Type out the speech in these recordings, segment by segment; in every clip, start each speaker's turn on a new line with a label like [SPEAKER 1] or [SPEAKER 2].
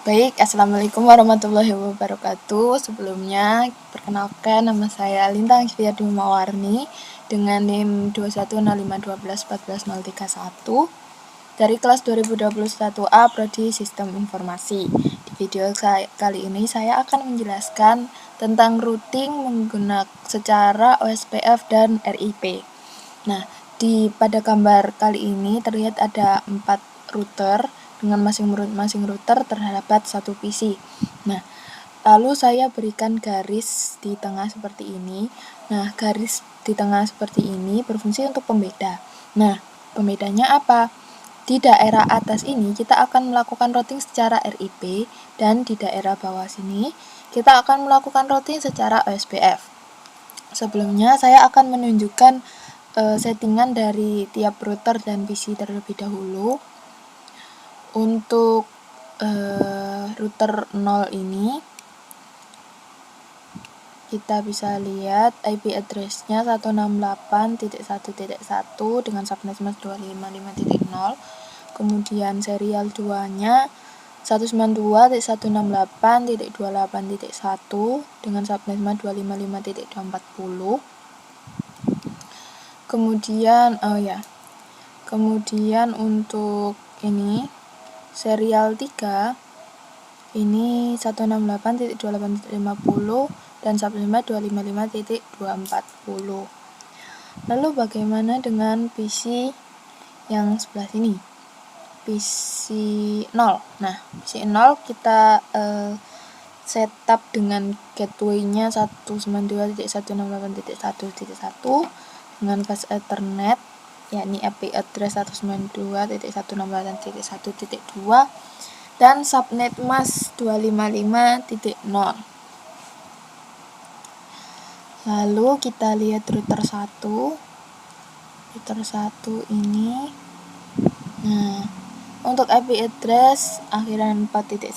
[SPEAKER 1] Baik, Assalamualaikum warahmatullahi wabarakatuh. Sebelumnya, perkenalkan nama saya Lintang Fiardi Mawarni dengan NIM 21051214031 dari kelas 2021A Prodi Sistem Informasi. Di video kali ini saya akan menjelaskan tentang routing menggunakan secara OSPF dan RIP. Nah, pada gambar kali ini terlihat ada 4 router dengan masing-masing router terdapat satu PC. Nah, lalu saya berikan garis di tengah seperti ini. Nah, garis di tengah seperti ini berfungsi untuk pembeda. Nah, pembedanya apa? Di daerah atas ini kita akan melakukan routing secara RIP dan di daerah bawah sini kita akan melakukan routing secara OSPF. Sebelumnya saya akan menunjukkan settingan dari tiap router dan PC terlebih dahulu. Untuk router 0 ini kita bisa lihat IP address-nya 168.1.1 dengan subnet mask 255.0. Kemudian serial 2-nya 192.168.28.1 dengan subnet mask 255.240. Kemudian untuk ini serial 3 ini 168.28.50 dan subnet 255.240. Lalu bagaimana dengan PC yang sebelah sini? PC 0. Nah, PC 0 kita setup dengan gateway-nya 192.168.1.1 dengan fast Ethernet, yakni IP address 192.168.1.2 dan subnet mask 255.0. Lalu kita lihat router 1. Router 1 ini. Nah, untuk IP address akhiran 4.1,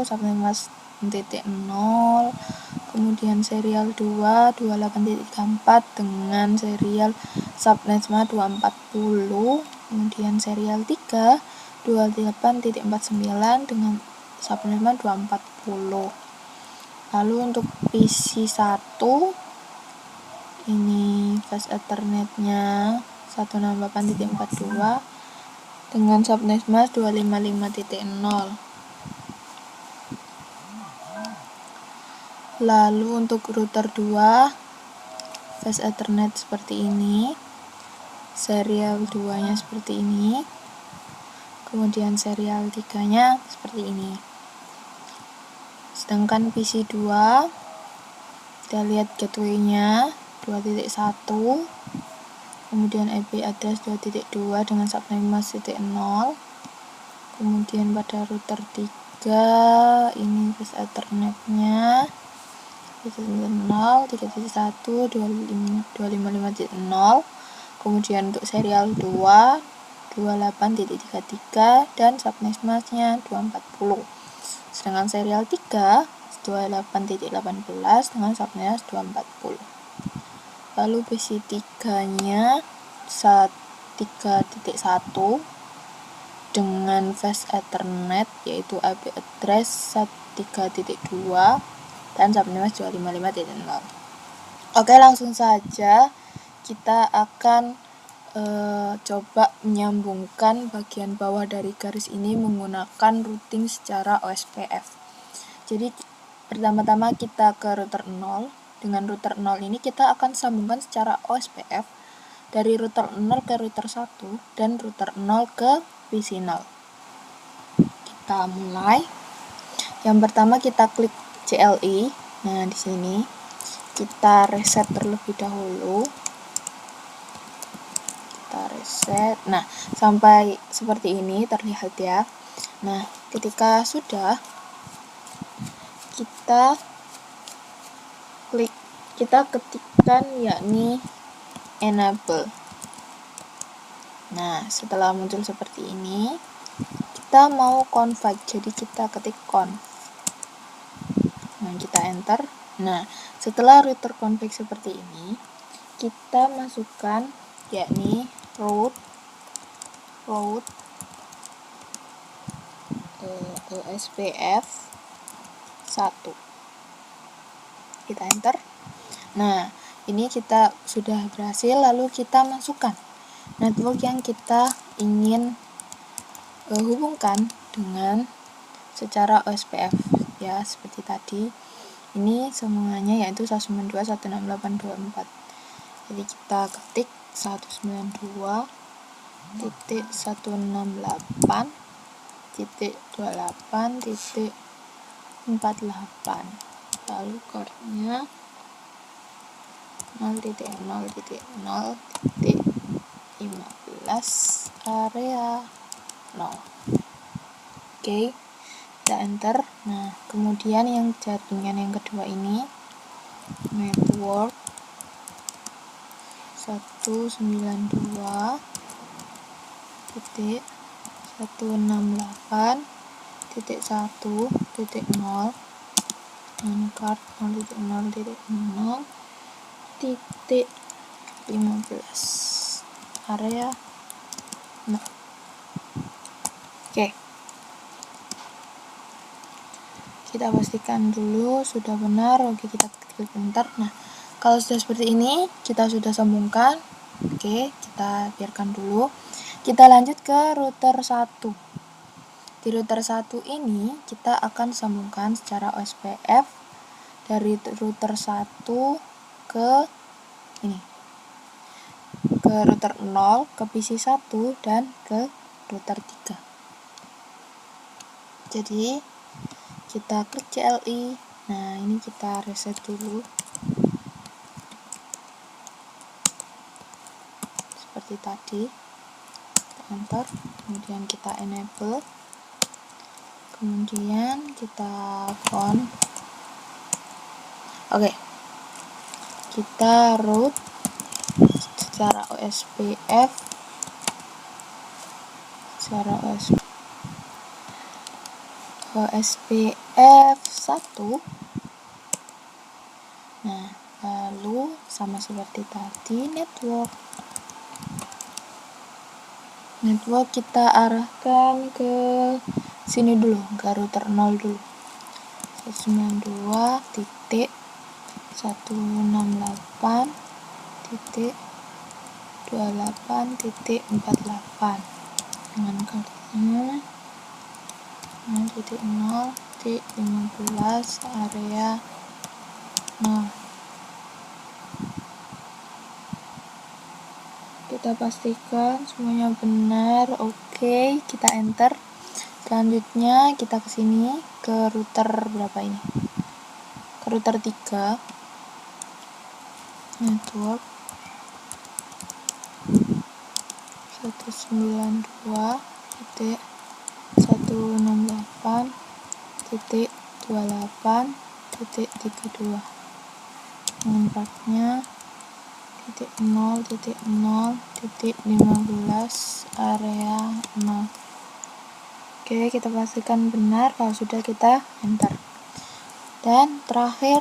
[SPEAKER 1] subnet mask 0, kemudian serial 2 28.34 dengan serial subnet mask 240, kemudian serial 3 28.49 dengan subnet mask 240. Lalu untuk PC 1 ini fast Ethernet-nya 168.42 dengan subnet mask 255.0. Lalu untuk router 2 fast Ethernet seperti ini, serial 2-nya seperti ini, kemudian serial 3-nya seperti ini. Sedangkan PC 2 kita lihat gateway-nya 2.1, kemudian IP address 2.2 dengan subnet mask 0. Kemudian pada router 3 ini fast Ethernet-nya 0, 3.1, 255.0. Kemudian untuk serial 2 28.33 dan subnet mask-nya 240. Sedangkan serial 3 28.18 dengan subnet mask 240. Lalu PC 3-nya 3.1 dengan fast Ethernet yaitu IP address 3.2 dan subnet mask 255.0. Oke, langsung saja kita akan coba menyambungkan bagian bawah dari garis ini menggunakan routing secara OSPF. Jadi pertama-tama kita ke router 0. Dengan router 0 ini kita akan sambungkan secara OSPF dari router 0 ke router 1 dan router 0 ke PC 0. Kita mulai. Yang pertama kita klik CLI. Nah, di sini kita reset terlebih dahulu. Kita reset. Nah, sampai seperti ini terlihat ya. Nah, ketika sudah kita ketikkan yakni enable. Nah, setelah muncul seperti ini, kita mau config, jadi kita ketik conf. Nah, kita enter. Nah, setelah router config seperti ini, kita masukkan yakni route OSPF 1. Kita enter. Nah, ini kita sudah berhasil, lalu kita masukkan network yang kita ingin hubungkan dengan secara OSPF ya, seperti tadi. Ini semuanya yaitu 192.168.24. Jadi kita ketik 192.168.28.48, lalu chordnya 0.0.0.15 area 0. Oke, kita enter. Nah, kemudian yang jaringan yang kedua ini network 192.168.1.0 card 0.0.0.15 area 0. Oke, kita pastikan dulu sudah benar. Oke, kita klik enter. Nah, kalau sudah seperti ini, kita sudah sambungkan. Oke, kita biarkan dulu. Kita lanjut ke router 1. Di router 1 ini kita akan sambungkan secara OSPF dari router 1 ke ini, ke router 0, ke PC 1, dan ke router 3. Jadi kita klik CLI. Nah, ini kita reset dulu seperti tadi. Kita enter, kemudian kita enable, kemudian kita on. Oke, kita root secara OSPF, OSPF 1. Nah, lalu sama seperti tadi network kita arahkan ke sini dulu, ke router 0 dulu. 192.168.28.48 dengan cardnya 0.0.15 area 0. Kita pastikan semuanya benar. Oke, kita enter. Selanjutnya kita ke sini, ke router berapa ini? Ke router 3. Network 192.168.28.32 dengan partnya 0.0.15 area 0. Oke, kita pastikan benar. Kalau sudah, kita enter. Dan terakhir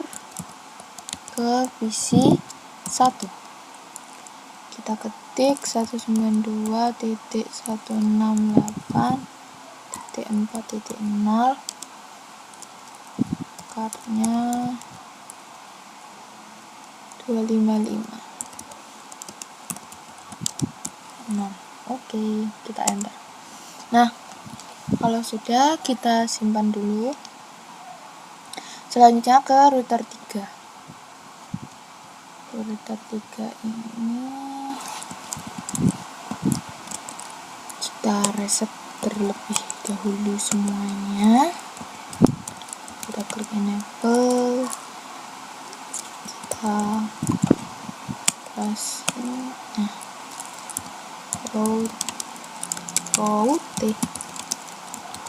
[SPEAKER 1] ke PC 1. Kita ketik 192.168.4.0, cardnya 255. Nah, oke, kita enter. Nah, kalau sudah, kita simpan dulu. Selanjutnya ke router 3. Router 3 ini kita reset terlebih dahulu semuanya. Kita klik enable, kita kasih route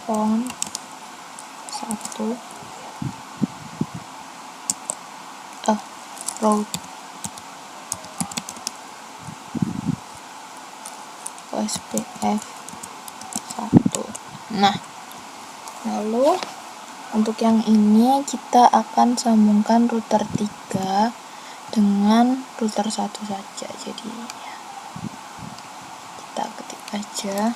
[SPEAKER 1] on 1 route OSPF 1. Nah, lalu untuk yang ini kita akan sambungkan router 3 dengan router 1 saja. Jadi kita ketik aja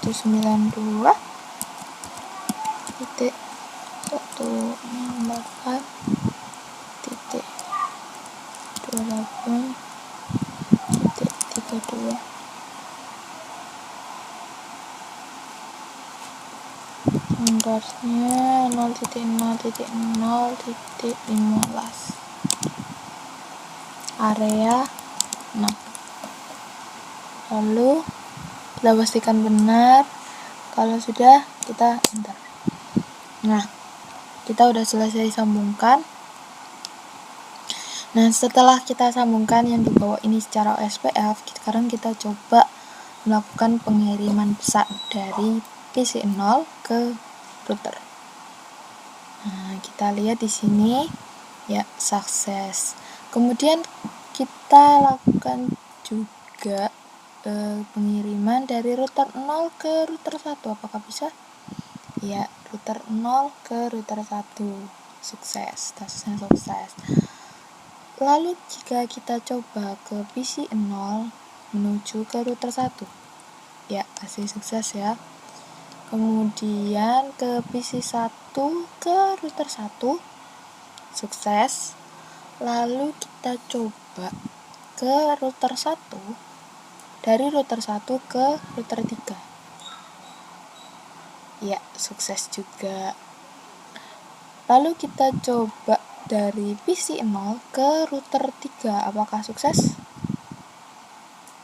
[SPEAKER 1] 192.168.32. Standarnya 0.0.0.15. Area 6. Lalu kita pastikan benar. Kalau sudah, kita enter. Nah, kita udah selesai sambungkan. Nah, setelah kita sambungkan yang di bawah ini secara OSPF, sekarang kita coba melakukan pengiriman pesan dari PC0 ke router. Nah, kita lihat di sini ya, sukses. Kemudian kita lakukan juga pengiriman dari router 0 ke router 1. Apakah bisa? Ya, router 0 ke router 1. Sukses, statusnya sukses. Lalu jika kita coba ke PC0 menuju ke router 1, ya masih sukses ya. Kemudian ke PC1 ke router 1, sukses. Lalu kita coba ke router 1, dari router 1 ke router 3, ya sukses juga. Lalu kita coba dari PC0 ke router 3, apakah sukses?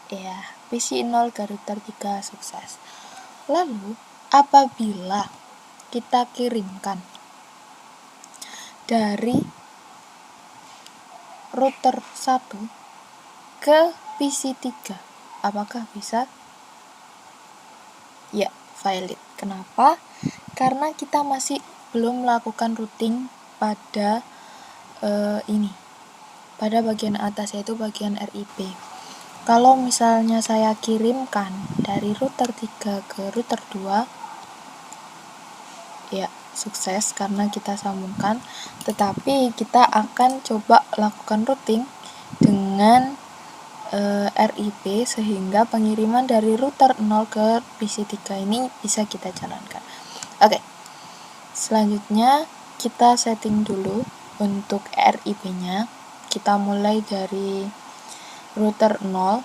[SPEAKER 1] Ya, PC0 ke router 3 sukses. Lalu apabila kita kirimkan dari router 1 ke PC3, apakah bisa? Ya, valid. Kenapa? Karena kita masih belum melakukan routing pada pada bagian atas, yaitu bagian RIP. Kalau misalnya saya kirimkan dari router 3 ke router 2, ya sukses karena kita sambungkan. Tetapi kita akan coba lakukan routing dengan RIP sehingga pengiriman dari router 0 ke PC3 ini bisa kita jalankan. Oke. Selanjutnya kita setting dulu untuk RIP-nya. Kita mulai dari router 0.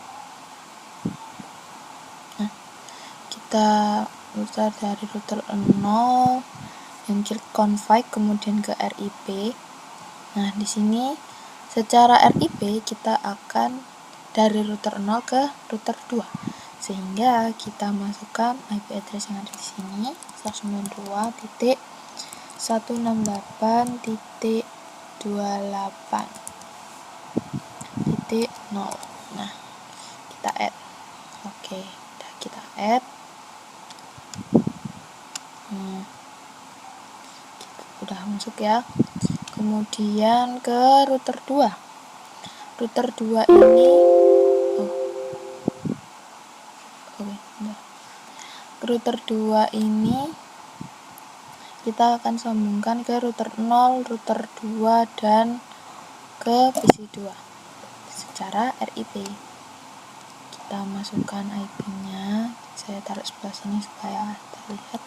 [SPEAKER 1] Nah, kita router dari router 0 dan klik config, kemudian ke RIP. Nah, di sini secara RIP kita akan dari router 0 ke router 2. Sehingga kita masukkan IP address yang ada di sini 192.168.0. Nah, kita add. Oke, udah kita add. Udah masuk ya. Kemudian ke router 2. Router 2 ini router 2 ini kita akan sambungkan ke router 0, router 2 dan ke PC2 secara RIP. Kita masukkan IP-nya. Saya taruh sebelah sini supaya terlihat.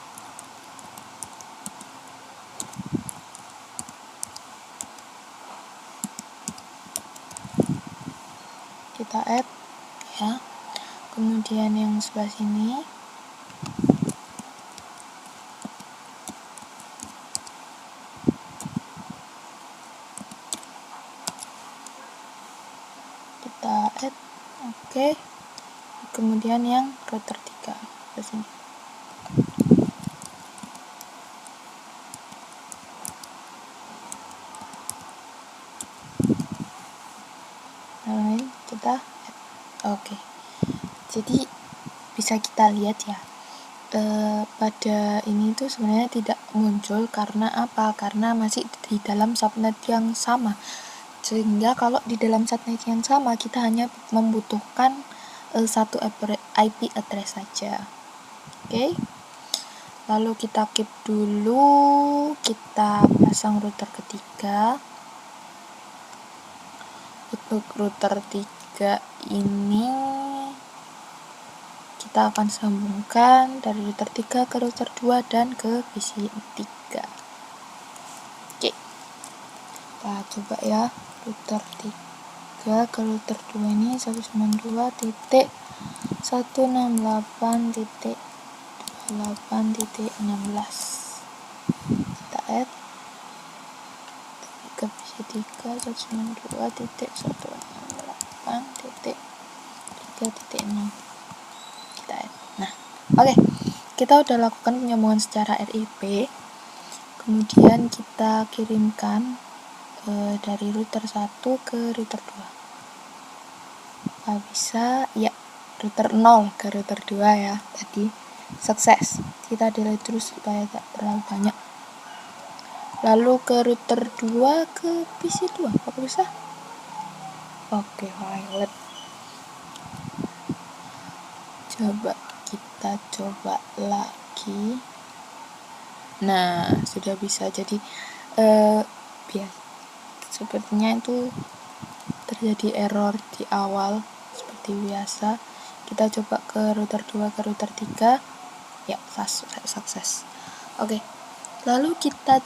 [SPEAKER 1] Kita add ya. Kemudian yang sebelah sini kita add. Oke. Kemudian yang router 3 ke sini. Nah, kita oke. Jadi bisa kita lihat ya, pada ini tuh sebenarnya tidak muncul karena apa? Karena masih di dalam subnet yang sama. Sehingga kalau di dalam subnet yang sama kita hanya membutuhkan satu IP address saja. Oke. Lalu kita keep dulu, kita pasang router ketiga. Untuk router 3 ini kita akan sambungkan dari router 3 ke router 2 dan ke PC 3. Oke, kita coba ya. Router 3 ke router 2 ini 192.168.28.16. Kita add ke PC 3 192.168.3.6. Kita add. Nah, oke. Kita udah lakukan penyambungan secara RIP. Kemudian kita kirimkan dari router 1 ke router 2. Bisa ya, router 0 ke router 2 ya. Tadi sukses. Kita delete terus supaya tak terlalu banyak. Lalu ke router 2 ke PC 2. Apakah bisa? Oke, pilot. Kita coba lagi. Nah, sudah bisa. Jadi sepertinya itu terjadi error di awal seperti biasa. Kita coba ke router 2 ke router 3. Ya, sukses. Oke. Lalu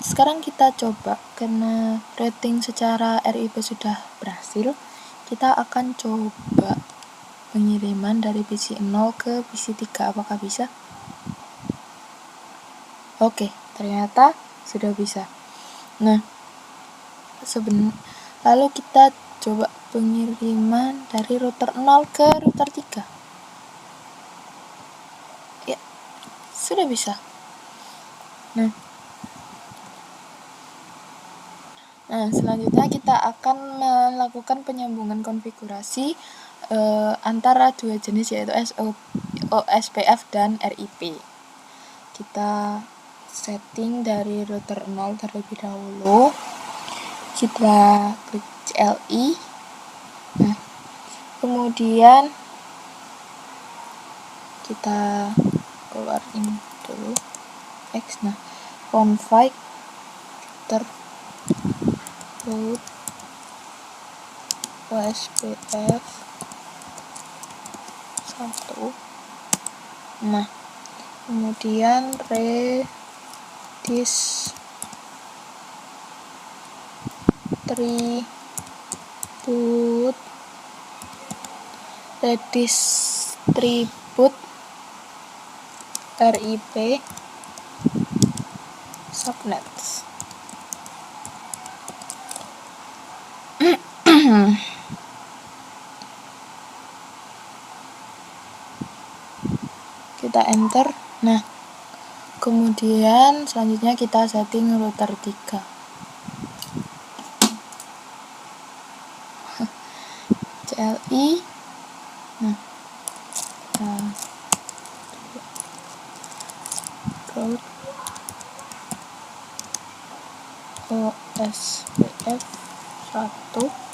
[SPEAKER 1] sekarang kita coba, karena routing secara RIP sudah berhasil, kita akan coba pengiriman dari PC 0 ke PC 3. Apakah bisa? Oke, ternyata sudah bisa. Nah, lalu kita coba pengiriman dari router 0 ke router 3. Ya, sudah bisa. Nah, selanjutnya kita akan melakukan penyambungan konfigurasi antara dua jenis, yaitu OSPF dan RIP. Kita setting dari router 0 terlebih dahulu. Kita klik CLI. Nah, kemudian kita keluarin dulu X. Nah, config router root OSPF 1. Nah, kemudian redistribute RIP subnets. Kita enter. Nah, kemudian selanjutnya kita setting router 3. CLI. Nah, root OSPF 1.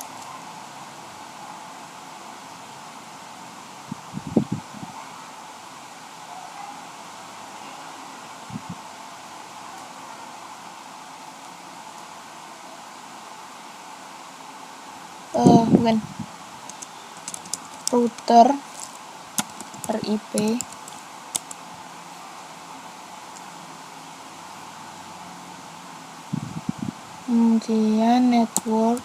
[SPEAKER 1] Router RIP kemudian network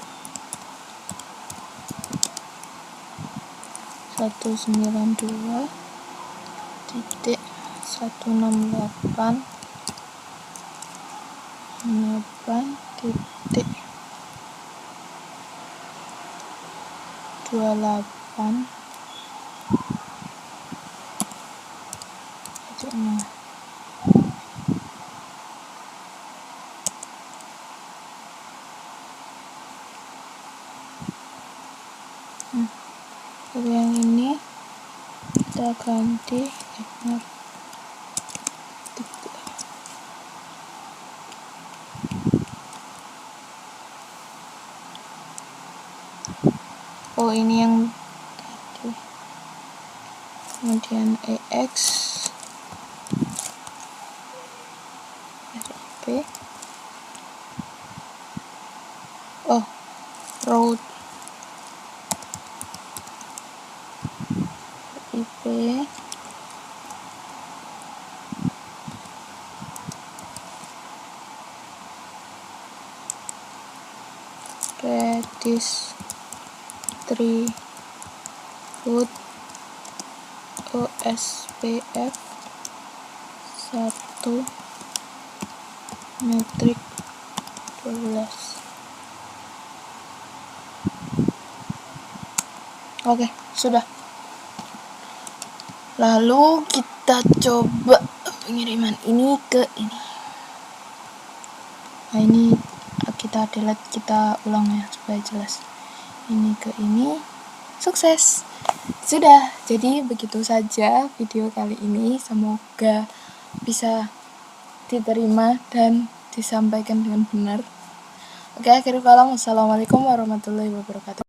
[SPEAKER 1] 192.168.28. Untuk yang ini kita ganti ignore. Oh, ini yang tadi. Kemudian EX RIP. Oh, root RIP tulis 3 foot OSPF 1 metrik 12. Oke, sudah. Lalu kita coba pengiriman ini ke ini. Nah, ini kita delete, kita ulang ya supaya jelas. Ini ke ini. Sukses. Sudah. Jadi begitu saja video kali ini. Semoga bisa diterima dan disampaikan dengan benar. Oke, akhir kalam. Wassalamualaikum warahmatullahi wabarakatuh.